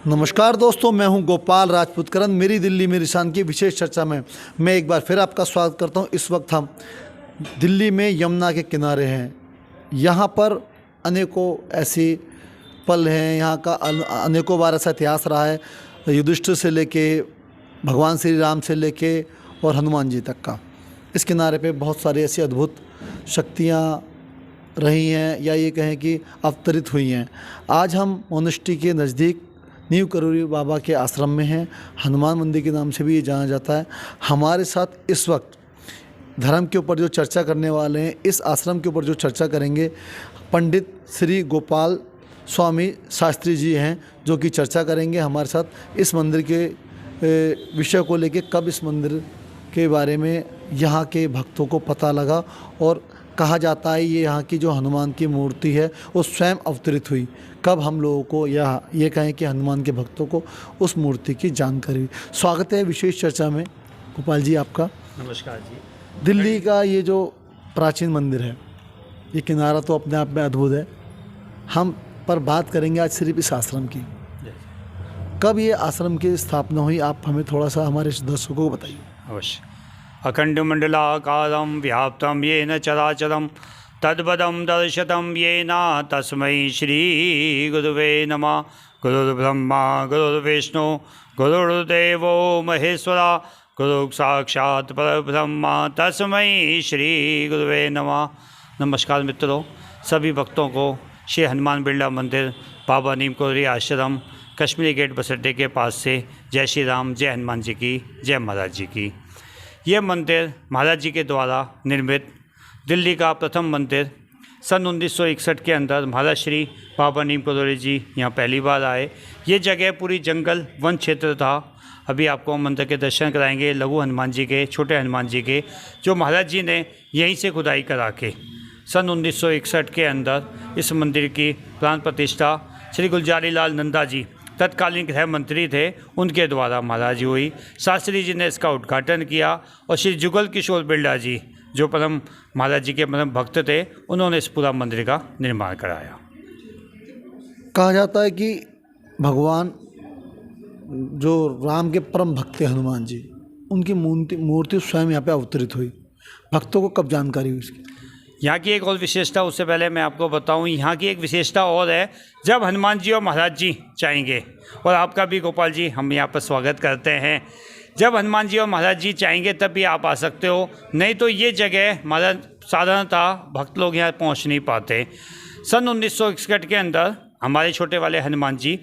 नमस्कार दोस्तों, मैं हूं गोपाल राजपूतकरण। मेरी दिल्ली मेरी शान की विशेष चर्चा में मैं एक बार फिर आपका स्वागत करता हूं। इस वक्त हम दिल्ली में यमुना के किनारे हैं। यहां पर अनेकों ऐसी पल हैं, यहां का अनेकों बार ऐसा इतिहास रहा है, युधिष्ठिर से लेके भगवान श्री राम से लेके और हनुमान जी तक का। इस किनारे पे बहुत सारी ऐसी अद्भुत शक्तियाँ रही हैं, या ये कहें कि अवतरित हुई हैं। आज हम मोनेस्ट्री के नज़दीक नीव करोली बाबा के आश्रम में हैं। हनुमान मंदिर के नाम से भी ये जाना जाता है। हमारे साथ इस वक्त धर्म के ऊपर जो चर्चा करने वाले हैं, इस आश्रम के ऊपर जो चर्चा करेंगे, पंडित श्री गोपाल स्वामी शास्त्री जी हैं, जो कि चर्चा करेंगे हमारे साथ इस मंदिर के विषय को लेके। कब इस मंदिर के बारे में यहाँ के भक्तों को पता लगा, और कहा जाता है ये यहाँ की जो हनुमान की मूर्ति है वो स्वयं अवतरित हुई। कब हम लोगों को या ये कहें कि हनुमान के भक्तों को उस मूर्ति की जानकारी हुई। स्वागत है विशेष चर्चा में गोपाल जी आपका। नमस्कार जी। दिल्ली का ये जो प्राचीन मंदिर है, ये किनारा तो अपने आप में अद्भुत है। हम पर बात करेंगे आज सिर्फ इस आश्रम की। कब ये आश्रम की स्थापना हुई, आप हमें थोड़ा सा हमारे दर्शकों को बताइए। अवश्य। अखंडमंडलाकारं व्याप्तं येन चराचरं तद्पदं दर्शितं येन तस्मै श्रीगुरुवे नमः। गुरुर्ब्रह्मा गुरुर्विष्णु गुरुर्देवो महेश्वरा गुरु साक्षात् परब्रह्म तस्मै श्रीगुरुवे नमः। नमस्कार मित्रों, सभी भक्तों को श्री हनुमान बिरला मंदिर, बाबा नीम करोली आश्रम, कश्मीरी गेट बस अड्डे के पास से जय श्री राम, जय हनुमान जी की, जय महाराज जी की। ये मंदिर महाराज जी के द्वारा निर्मित दिल्ली का प्रथम मंदिर। सन 1961 के अंदर महाराज श्री बाबा नीम करोली जी यहाँ पहली बार आए। ये जगह पूरी जंगल वन क्षेत्र था। अभी आपको मंदिर के दर्शन कराएंगे, लघु हनुमान जी के, छोटे हनुमान जी के, जो महाराज जी ने यहीं से खुदाई करा के सन 1961 के अंदर इस मंदिर की प्राण प्रतिष्ठा श्री गुलजारी लाल नंदा जी, तत्कालीन गृह मंत्री थे, उनके द्वारा महाराज जी हुई। शास्त्री जी ने इसका उद्घाटन किया और श्री जुगल किशोर बिरला जी, जो परम महाराज जी के परम भक्त थे, उन्होंने इस पूरा मंदिर का निर्माण कराया। कहा जाता है कि भगवान जो राम के परम भक्त थे हनुमान जी, उनकी मूर्ति स्वयं यहाँ पे अवतरित हुई। भक्तों को कब जानकारी हुई इसकी? यहाँ की एक और विशेषता, उससे पहले मैं आपको बताऊँ, यहाँ की एक विशेषता और है। जब हनुमान जी और महाराज जी चाहेंगे, और आपका भी गोपाल जी हम यहाँ पर स्वागत करते हैं, जब हनुमान जी और महाराज जी चाहेंगे तब भी आप आ सकते हो, नहीं तो ये जगह महाराज साधारणतः भक्त लोग यहाँ पहुँच नहीं पाते। सन 1961 के अंदर हमारे छोटे वाले हनुमान जी,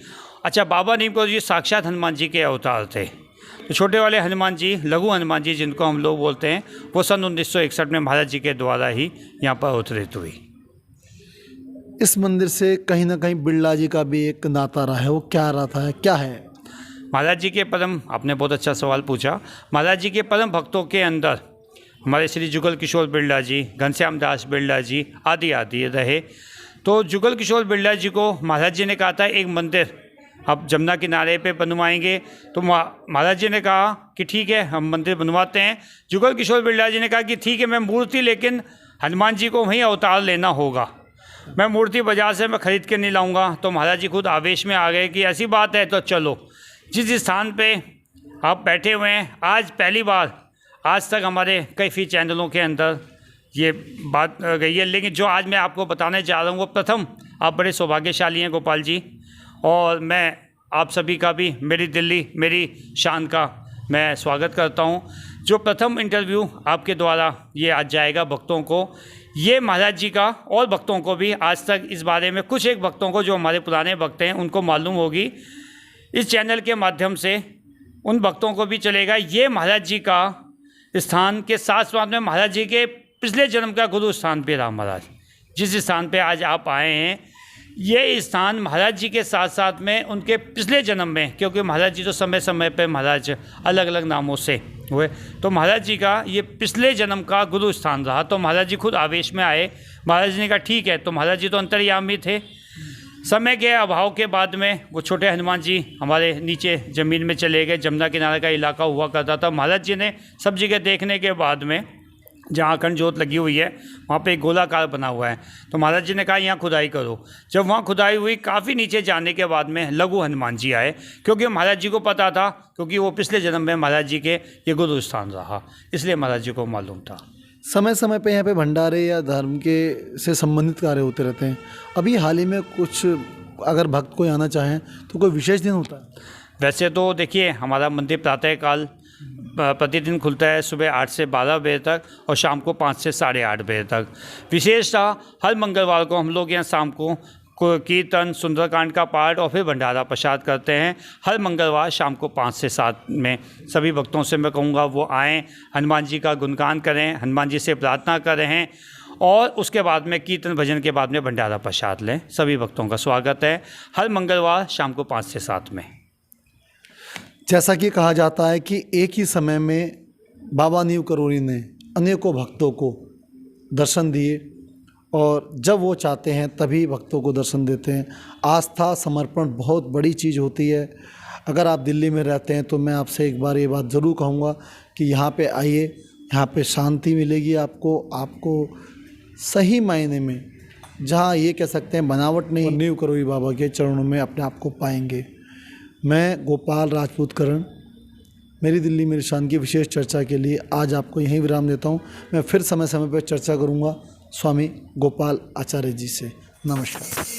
अच्छा बाबा नीम करोली जी साक्षात हनुमान जी के अवतार थे, तो छोटे वाले हनुमान जी, लघु हनुमान जी जिनको हम लोग बोलते हैं, वो सन 1961 में महाराज जी के द्वारा ही यहाँ पर अवतरित हुई। इस मंदिर से कहीं ना कहीं बिरला जी का भी एक नाता रहा है, वो क्या रहा है, क्या है? महाराज जी के परम, आपने बहुत अच्छा सवाल पूछा। महाराज जी के परम भक्तों के अंदर हमारे श्री जुगल किशोर बिरला जी, घनश्याम दास बिरला जी आदि आदि रहे। तो जुगल किशोर बिरला जी को महाराज जी ने कहा था एक मंदिर अब जमुना किनारे पे बनवाएंगे, तो महाराज जी ने कहा कि ठीक है हम मंदिर बनवाते हैं। जुगल किशोर बिरला जी ने कहा कि ठीक है, मैं मूर्ति, लेकिन हनुमान जी को वहीं अवतार लेना होगा, मैं मूर्ति बाजार से मैं ख़रीद के नहीं लाऊंगा। तो महाराज जी खुद आवेश में आ गए कि ऐसी बात है तो चलो, जिस स्थान पे आप बैठे हुए हैं, आज पहली बार, आज तक हमारे कई चैनलों के अंदर ये बात गई है, लेकिन जो आज मैं आपको बताने जा रहा हूँ वो प्रथम। आप बड़े सौभाग्यशाली हैं गोपाल जी, और मैं आप सभी का भी मेरी दिल्ली मेरी शान का मैं स्वागत करता हूँ। जो प्रथम इंटरव्यू आपके द्वारा ये आज जाएगा भक्तों को, ये महाराज जी का, और भक्तों को भी आज तक इस बारे में, कुछ एक भक्तों को जो हमारे पुराने भक्त हैं उनको मालूम होगी, इस चैनल के माध्यम से उन भक्तों को भी चलेगा। ये महाराज जी का स्थान के साथ साथ में महाराज जी के पिछले जन्म का गुरु स्थान पे रहा। महाराज जिस स्थान पे आज आप आए हैं, ये स्थान महाराज जी के साथ साथ में उनके पिछले जन्म में, क्योंकि महाराज जी तो समय समय पे महाराज अलग अलग नामों से हुए, तो महाराज जी का ये पिछले जन्म का गुरु स्थान रहा। तो महाराज जी खुद आवेश में आए। महाराज जी ने कहा ठीक है, तो महाराज जी तो अंतर्यामी थे। समय के अभाव के बाद में वो छोटे हनुमान जी हमारे नीचे ज़मीन में चले गए। जमुना किनारे का इलाका हुआ करता था। महाराज जी ने सब जगह देखने के बाद में जहाँ अखंड ज्योत लगी हुई है वहाँ पे एक गोलाकार बना हुआ है। तो महाराज जी ने कहा यहाँ खुदाई करो। जब वहाँ खुदाई हुई, काफ़ी नीचे जाने के बाद में लघु हनुमान जी आए, क्योंकि महाराज जी को पता था, क्योंकि वो पिछले जन्म में महाराज जी के ये गुरु स्थान रहा, इसलिए महाराज जी को मालूम था। समय समय पे यहाँ पे भंडारे या धर्म के से संबंधित कार्य होते रहते हैं। अभी हाल ही में कुछ अगर भक्त कोई आना चाहें तो कोई विशेष दिन होता है? वैसे तो देखिए, हमारा मंदिर प्रातःकाल प्रतिदिन खुलता है सुबह 8 से 12 बजे तक और शाम को 5 से 8:30 बजे तक। विशेषतः हर मंगलवार को हम लोग यहाँ शाम को कीर्तन, सुंदरकांड का पाठ और फिर भंडारा प्रसाद करते हैं। हर मंगलवार शाम को 5 से 7 में सभी भक्तों से मैं कहूँगा वो आएँ, हनुमान जी का गुणगान करें, हनुमान जी से प्रार्थना करें और उसके बाद में कीर्तन भजन के बाद में भंडारा प्रसाद लें। सभी भक्तों का स्वागत है हर मंगलवार शाम को 5 से 7 में। जैसा कि कहा जाता है कि एक ही समय में बाबा नीव करोली ने अनेकों भक्तों को दर्शन दिए और जब वो चाहते हैं तभी भक्तों को दर्शन देते हैं। आस्था समर्पण बहुत बड़ी चीज़ होती है। अगर आप दिल्ली में रहते हैं तो मैं आपसे एक बार ये बात ज़रूर कहूँगा कि यहाँ पे आइए, यहाँ पे शांति मिलेगी आपको सही मायने में, जहाँ ये कह सकते हैं बनावट नहीं, नीव करोली बाबा के चरणों में अपने आप को पाएंगे। मैं गोपाल राजपूत करण, मेरी दिल्ली मेरी शान की विशेष चर्चा के लिए आज आपको यहीं विराम देता हूँ। मैं फिर समय समय पर चर्चा करूँगा स्वामी गोपाल आचार्य जी से। नमस्कार।